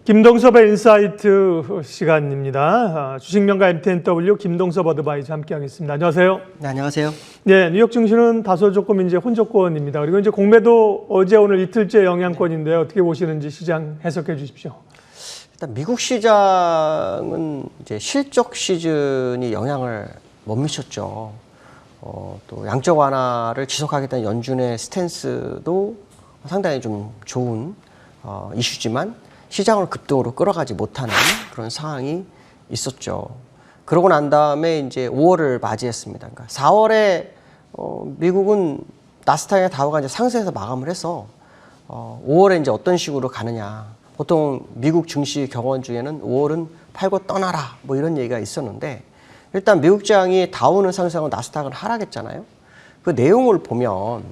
김동섭의 인사이트 시간입니다. 주식명가 MTNW 김동섭 어드바이저 함께하겠습니다. 안녕하세요. 네, 안녕하세요. 네, 뉴욕 증시는 다소 조금 이제 혼조권입니다. 그리고 이제 공매도 어제 오늘 이틀째 영향권인데 어떻게 보시는지 시장 해석해 주십시오. 일단 미국 시장은 이제 실적 시즌이 영향을 못 미쳤죠. 또 양적 완화를 지속하겠다는 연준의 스탠스도 상당히 좀 좋은 이슈지만 시장을 급등으로 끌어가지 못하는 그런 상황이 있었죠. 그러고 난 다음에 이제 5월을 맞이했습니다. 그러니까 4월에 미국은 나스닥의 다우가 이제 상승해서 마감을 해서 5월에 이제 어떤 식으로 가느냐. 보통 미국 증시 경원 중에는 5월은 팔고 떠나라 뭐 이런 얘기가 있었는데 일단 미국 시장이 다우는 상승하고 나스닥은 하락했잖아요. 그 내용을 보면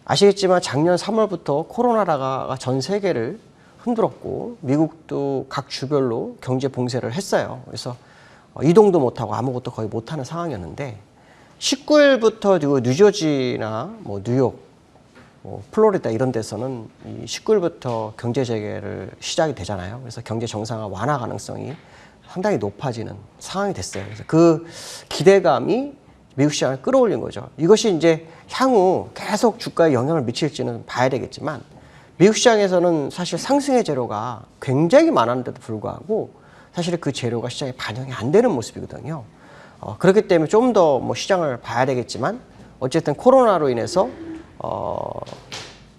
아시겠지만 작년 3월부터 코로나가 전 세계를 흔들었고 미국도 각 주별로 경제 봉쇄를 했어요. 그래서 이동도 못하고 아무것도 거의 못하는 상황이었는데 19일부터 뉴저지나 뭐 뉴욕, 플로리다 이런 데서는 이 19일부터 경제 재개를 시작이 되잖아요. 그래서 경제 정상화 완화 가능성이 상당히 높아지는 상황이 됐어요. 그래서 그 기대감이 미국 시장을 끌어올린 거죠. 이것이 이제 향후 계속 주가에 영향을 미칠지는 봐야 되겠지만 미국 시장에서는 사실 상승의 재료가 굉장히 많았는데도 불구하고 사실 그 재료가 시장에 반영이 안 되는 모습이거든요. 그렇기 때문에 좀 더 뭐 시장을 봐야 되겠지만 어쨌든 코로나로 인해서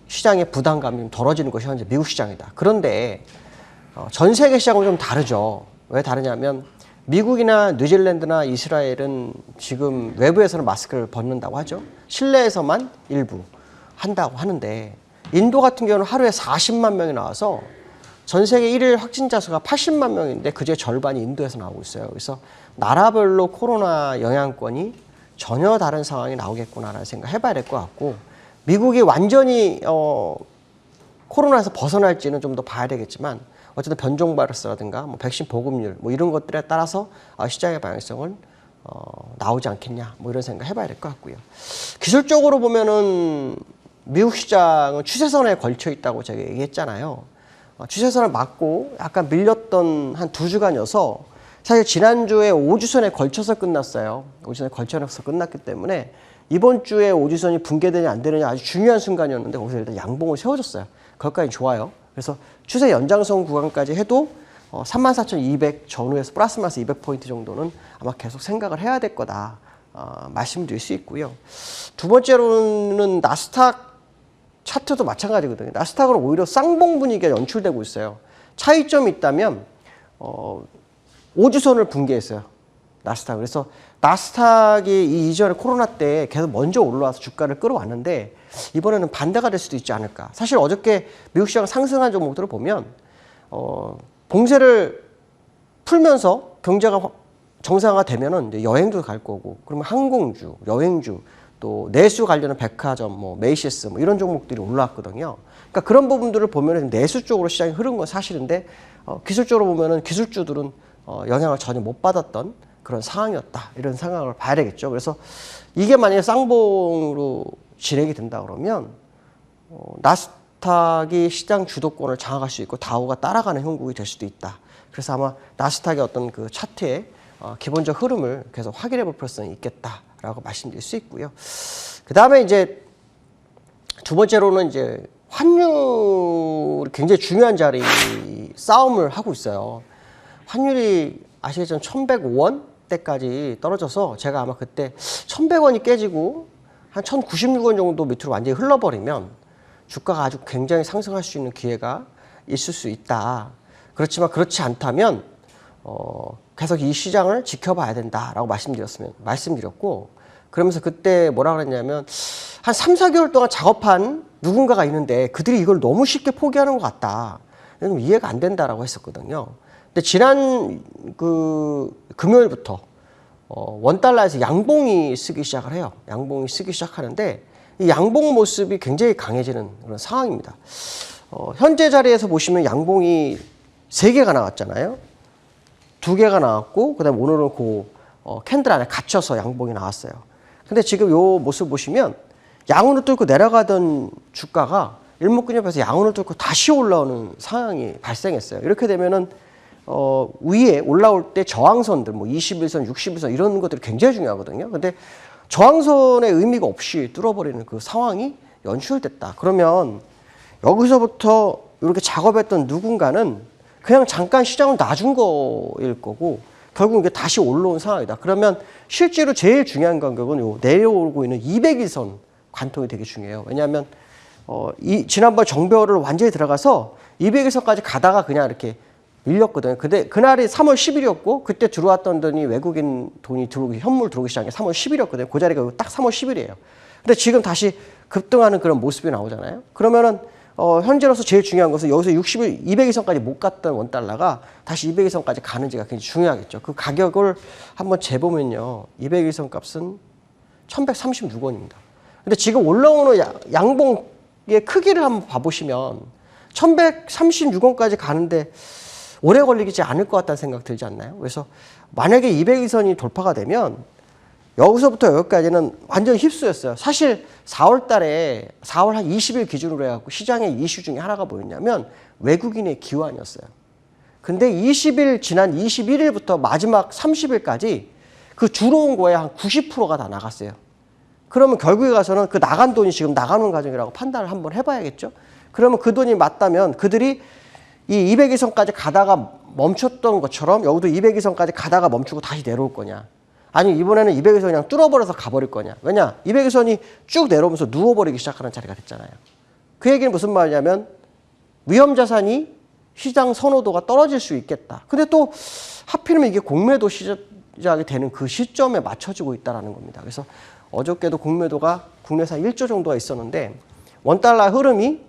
시장의 부담감이 좀 덜어지는 것이 현재 미국 시장이다. 그런데 전 세계 시장은 좀 다르죠. 왜 다르냐면 미국이나 뉴질랜드나 이스라엘은 지금 외부에서는 마스크를 벗는다고 하죠. 실내에서만 일부 한다고 하는데 인도 같은 경우는 하루에 40만 명이 나와서 전 세계 1일 확진자 수가 80만 명인데 그중에 절반이 인도에서 나오고 있어요. 그래서 나라별로 코로나 영향권이 전혀 다른 상황이 나오겠구나라는 생각 해봐야 될 것 같고 미국이 완전히 코로나에서 벗어날지는 좀 더 봐야 되겠지만 어쨌든 변종 바이러스라든가 뭐 백신 보급률 뭐 이런 것들에 따라서 시장의 방향성은 나오지 않겠냐 뭐 이런 생각 해봐야 될 것 같고요. 기술적으로 보면은 미국 시장은 추세선에 걸쳐 있다고 제가 얘기했잖아요. 추세선을 맞고 약간 밀렸던 한 2주간이어서 사실 지난주에 5주선에 걸쳐서 끝났어요. 5주선에 걸쳐서 끝났기 때문에 이번 주에 5주선이 붕괴되냐 안 되느냐 아주 중요한 순간이었는데 거기서 일단 양봉을 세워줬어요. 그것까지 좋아요. 그래서 추세 연장선 구간까지 해도 34,200 전후에서 플러스 마이너스 200포인트 정도는 아마 계속 생각을 해야 될 거다 말씀드릴 수 있고요. 두 번째로는 나스닥 차트도 마찬가지거든요. 나스닥은 오히려 쌍봉 분위기가 연출되고 있어요. 차이점이 있다면 5주선을 붕괴했어요. 나스닥. 그래서 나스닥이 이 이전에 코로나 때 계속 먼저 올라와서 주가를 끌어왔는데 이번에는 반대가 될 수도 있지 않을까. 사실 어저께 미국 시장 상승한 종목들을 보면 봉쇄를 풀면서 경제가 정상화되면은 이제 여행도 갈 거고 그러면 항공주, 여행주 또 내수 관련한 백화점, 뭐 메이시스 뭐 이런 종목들이 올라왔거든요. 그러니까 그런 부분들을 보면은 내수 쪽으로 시장이 흐른 건 사실인데 기술적으로 보면은 기술주들은 영향을 전혀 못 받았던 그런 상황이었다. 이런 상황을 봐야 되겠죠. 그래서 이게 만약에 쌍봉으로 진행이 된다 그러면 나스닥이 시장 주도권을 장악할 수 있고 다우가 따라가는 형국이 될 수도 있다. 그래서 아마 나스닥의 어떤 그 차트의 기본적 흐름을 계속 확인해 볼 필요성이 있겠다라고 말씀드릴 수 있고요. 그 다음에 이제 두 번째로는 이제 환율이 굉장히 중요한 자리 싸움을 하고 있어요. 환율이 아시겠지만 1,105원 대까지 떨어져서 제가 아마 그때 1,100원이 깨지고 한 1,096원 정도 밑으로 완전히 흘러버리면 주가가 아주 굉장히 상승할 수 있는 기회가 있을 수 있다. 그렇지만 그렇지 않다면 계속 이 시장을 지켜봐야 된다라고 말씀드렸고 그러면서 그때 뭐라 그랬냐면 한 3, 4개월 동안 작업한 누군가가 있는데 그들이 이걸 너무 쉽게 포기하는 것 같다. 이해가 안 된다라고 했었거든요. 근데 지난 금요일부터 원달러에서 양봉이 쓰기 시작을 해요. 양봉이 쓰기 시작하는데 이 양봉 모습이 굉장히 강해지는 그런 상황입니다. 현재 자리에서 보시면 양봉이 3개가 나왔잖아요. 2개가 나왔고 그다음에 오늘은 그 캔들 안에 갇혀서 양봉이 나왔어요. 근데 지금 요 모습 보시면 양으로 뚫고 내려가던 주가가 일목균엽에서 양운을 뚫고 다시 올라오는 상황이 발생했어요. 이렇게 되면은 위에 올라올 때 저항선들 뭐 21선, 61선 이런 것들이 굉장히 중요하거든요. 근데 저항선의 의미가 없이 뚫어버리는 그 상황이 연출됐다. 그러면 여기서부터 이렇게 작업했던 누군가는 그냥 잠깐 시장을 놔준 거일 거고 결국 이게 다시 올라온 상황이다. 그러면 실제로 제일 중요한 간격은 요 내려오고 있는 200일선 관통이 되게 중요해요. 왜냐하면 지난번 정배월을 완전히 들어가서 200일선까지 가다가 그냥 이렇게 밀렸거든요. 근데 그날이 3월 10일이었고 그때 들어왔던 돈이 외국인 돈이 들어오기 현물 들어오기 시작한 게 3월 10일이었거든요. 그 자리가 딱 3월 10일이에요. 근데 지금 다시 급등하는 그런 모습이 나오잖아요. 그러면은 현재로서 제일 중요한 것은 여기서 60일 200일선까지 못 갔던 원달러가 다시 200일선까지 가는지가 굉장히 중요하겠죠. 그 가격을 한번 재보면요. 200일선 값은 1136원입니다. 근데 지금 올라오는 양봉의 크기를 한번 봐보시면 1136원까지 가는데 오래 걸리지 않을 것 같다는 생각 들지 않나요? 그래서 만약에 200일선이 돌파가 되면 여기서부터 여기까지는 완전 휩쓰였어요. 사실 4월 달에 4월 한 20일 기준으로 해갖고 시장의 이슈 중에 하나가 뭐였냐면 외국인의 기환이었어요. 근데 20일 지난 21일부터 마지막 30일까지 그 들어온 거에 한 90%가 다 나갔어요. 그러면 결국에 가서는 그 나간 돈이 지금 나가는 과정이라고 판단을 한번 해봐야겠죠. 그러면 그 돈이 맞다면 그들이 이 200일선까지 가다가 멈췄던 것처럼 여기도 200일선까지 가다가 멈추고 다시 내려올 거냐. 아니 이번에는 200일선 그냥 뚫어버려서 가버릴 거냐. 왜냐 200일선이 쭉 내려오면서 누워버리기 시작하는 자리가 됐잖아요. 그 얘기는 무슨 말이냐면 위험자산이 시장 선호도가 떨어질 수 있겠다. 근데 또 하필이면 이게 공매도 시작이 되는 그 시점에 맞춰지고 있다는 겁니다. 그래서 어저께도 공매도가 국내산 1조 정도가 있었는데 원달러 흐름이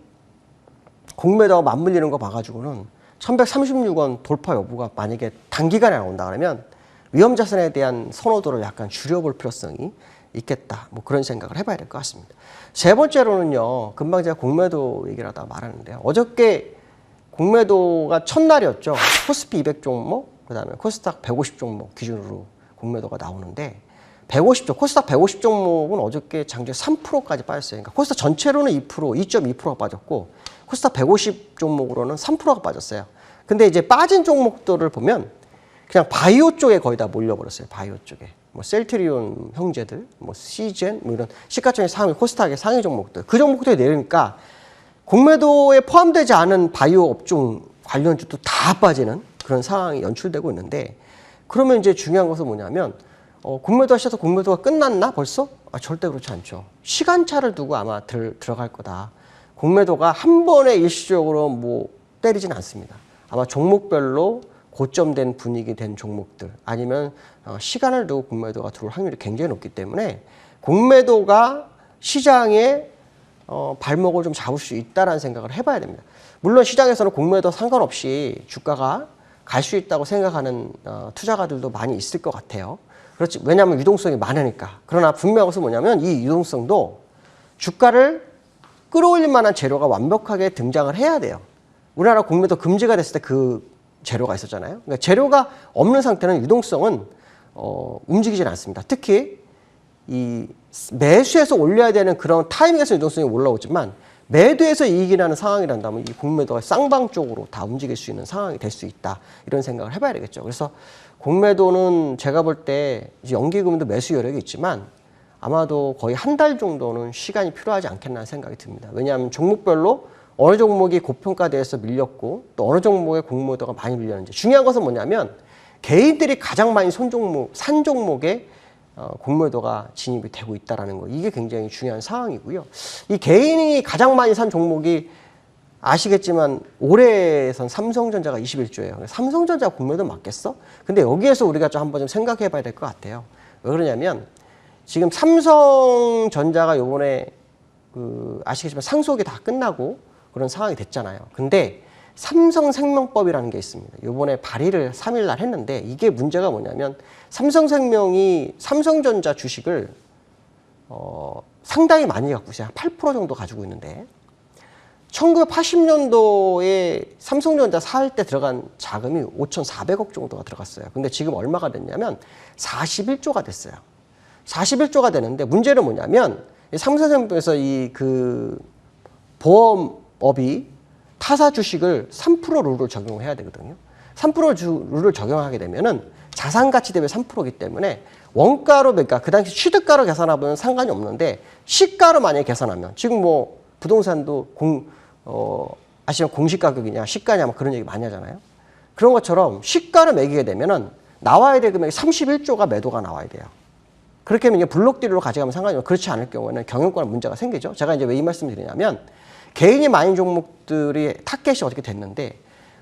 공매도가 맞물리는 거 봐가지고는 1136원 돌파 여부가 만약에 단기간에 나온다 그러면 위험자산에 대한 선호도를 약간 줄여볼 필요성이 있겠다. 뭐 그런 생각을 해봐야 될 것 같습니다. 세 번째로는요. 금방 제가 공매도 얘기를 하다가 말하는데요. 어저께 공매도가 첫날이었죠. 코스피 200 종목, 그 다음에 코스닥 150 종목 기준으로 공매도가 나오는데 150종, 코스닥 150 종목은 어저께 장중 3%까지 빠졌어요. 그러니까 코스닥 전체로는 2.2%가 빠졌고 코스닥 150 종목으로는 3%가 빠졌어요. 근데 이제 빠진 종목들을 보면 그냥 바이오 쪽에 거의 다 몰려버렸어요. 바이오 쪽에. 뭐 셀트리온 형제들, 뭐 시젠, 뭐 이런 시가총액 상위, 코스닥의 상위 종목들. 그 종목들이 내리니까 공매도에 포함되지 않은 바이오 업종 관련주도 다 빠지는 그런 상황이 연출되고 있는데 그러면 이제 중요한 것은 뭐냐면 공매도 하셔서 공매도가 끝났나 벌써? 절대 그렇지 않죠. 시간차를 두고 아마 들어갈 거다. 공매도가 한 번에 일시적으로 뭐 때리진 않습니다. 아마 종목별로 고점된 분위기 된 종목들 아니면 시간을 두고 공매도가 들어올 확률이 굉장히 높기 때문에 공매도가 시장에 발목을 좀 잡을 수 있다는 생각을 해봐야 됩니다. 물론 시장에서는 공매도 상관없이 주가가 갈 수 있다고 생각하는 투자가들도 많이 있을 것 같아요. 그렇지. 왜냐하면 유동성이 많으니까. 그러나 분명한 것은 뭐냐면 이 유동성도 주가를 끌어올릴 만한 재료가 완벽하게 등장을 해야 돼요. 우리나라 공매도 금지가 됐을 때 그 재료가 있었잖아요. 그러니까 재료가 없는 상태는 유동성은 움직이질 않습니다. 특히 이 매수해서 올려야 되는 그런 타이밍에서 유동성이 올라오지만 매도해서 이익이 나는 상황이란다면 이 공매도가 쌍방 쪽으로 다 움직일 수 있는 상황이 될 수 있다. 이런 생각을 해봐야 되겠죠. 그래서 공매도는 제가 볼 때 연기금도 매수 여력이 있지만 아마도 거의 한 달 정도는 시간이 필요하지 않겠나 생각이 듭니다. 왜냐하면 종목별로 어느 종목이 고평가돼서 밀렸고 또 어느 종목의 공매도가 많이 밀렸는지 중요한 것은 뭐냐면 개인들이 가장 많이 산 종목에 공매도가 진입이 되고 있다는 거 이게 굉장히 중요한 상황이고요. 이 개인이 가장 많이 산 종목이 아시겠지만 올해선 삼성전자가 21조예요. 삼성전자 공매도 맞겠어? 근데 여기에서 우리가 좀 한번 좀 생각해 봐야 될 것 같아요. 왜 그러냐면 지금 삼성전자가 요번에 아시겠지만 상속이 다 끝나고 그런 상황이 됐잖아요. 근데 삼성생명법이라는 게 있습니다. 요번에 발의를 3일 날 했는데 이게 문제가 뭐냐면 삼성생명이 삼성전자 주식을 상당히 많이 갖고 있어요. 8% 정도 가지고 있는데 1980년도에 삼성전자 살 때 들어간 자금이 5,400억 정도가 들어갔어요. 근데 지금 얼마가 됐냐면 41조가 됐어요. 41조가 되는데 문제는 뭐냐면 삼성생명에서 보험업이 타사 주식을 3% 룰을 적용해야 되거든요. 3% 룰을 적용하게 되면은 자산 가치 대비 3%이기 때문에 원가로, 그러니까 그 당시 취득가로 계산하면 상관이 없는데 시가로 만약에 계산하면, 지금 뭐 부동산도 아시면 공시 가격이냐 시가냐 뭐 그런 얘기 많이 하잖아요. 그런 것처럼 시가를 매기게 되면은 나와야 될 금액이 31조가 매도가 나와야 돼요. 그렇게 하면 이제 블록딜로 가져가면 상관이 없고, 그렇지 않을 경우에는 경영권 문제가 생기죠. 제가 이제 왜 이 말씀을 드리냐면, 개인이 많은 종목들이 타겟이 어떻게 됐는데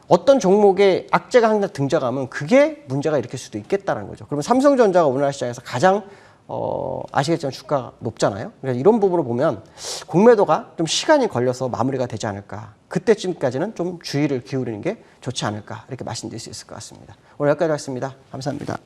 어떤 종목에 악재가 항상 등장하면 그게 문제가 일으킬 수도 있겠다는 거죠. 그러면 삼성전자가 우리나라 시장에서 가장 아시겠지만 주가가 높잖아요. 그래서 이런 부분으로 보면 공매도가 좀 시간이 걸려서 마무리가 되지 않을까. 그때쯤까지는 좀 주의를 기울이는 게 좋지 않을까. 이렇게 말씀드릴 수 있을 것 같습니다. 오늘 여기까지 하겠습니다. 감사합니다.